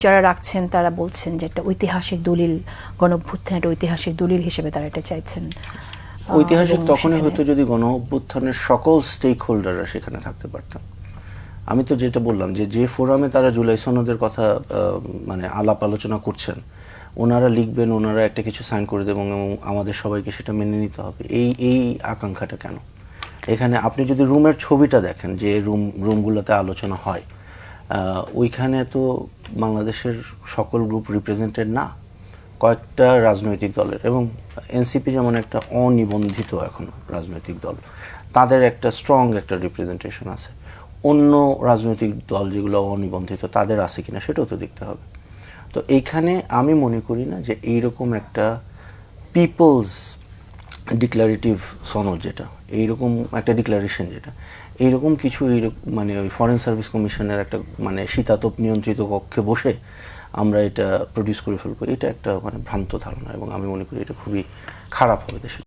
যারা রাখছেন তারা বলছেন যে একটা ঐতিহাসিক দলিল, গণঅভ্যুত্থান একটা ঐতিহাসিক দলিল হিসেবে তারা এটা চাইছেন। ঐতিহাসিক তখনই হতো যদি গণঅভ্যুত্থানের সকল স্টেক হোল্ডাররা সেখানে থাকতে পারতেন। আমি তো যেটা বললাম যে ফোরামে তারা জুলাই সনদের কথা মানে আলাপ আলোচনা করছেন, ওনারা লিখবেন, ওনারা একটা কিছু সাইন করে দেবেন এবং আমাদের সবাইকে সেটা মেনে নিতে হবে, এই আকাঙ্ক্ষাটা কেন? এখানে আপনি যদি রুমের ছবিটা দেখেন, যে রুমগুলোতে আলোচনা হয়, ওইখানে তো বাংলাদেশের সকল গ্রুপ রিপ্রেজেন্টেড না, কয়েকটা রাজনৈতিক দলের, এবং এনসিপি যেমন একটা অনিবন্ধিত এখন রাজনৈতিক দল, তাদের একটা স্ট্রং একটা রিপ্রেজেন্টেশন আছে। অন্য রাজনৈতিক দল যেগুলো অনিবন্ধিত তাদের আছে কিনা সেটাও তো দেখতে হবে। তো এইখানে আমি মনে করি না যে এইরকম একটা পিপলস ডিক্লারেটিভ সনদ, যেটা এইরকম একটা ডিক্লারেশন, যেটা এইরকম কিছু মানে ওই ফরেন সার্ভিস কমিশনের একটা মানে শীতাতপ নিয়ন্ত্রিত কক্ষে বসে আমরা এটা প্রডিউস করে ফেলবো, এটা একটা মানে ভ্রান্ত ধারণা, এবং আমি মনে করি এটা খুবই খারাপ হবে দেশের।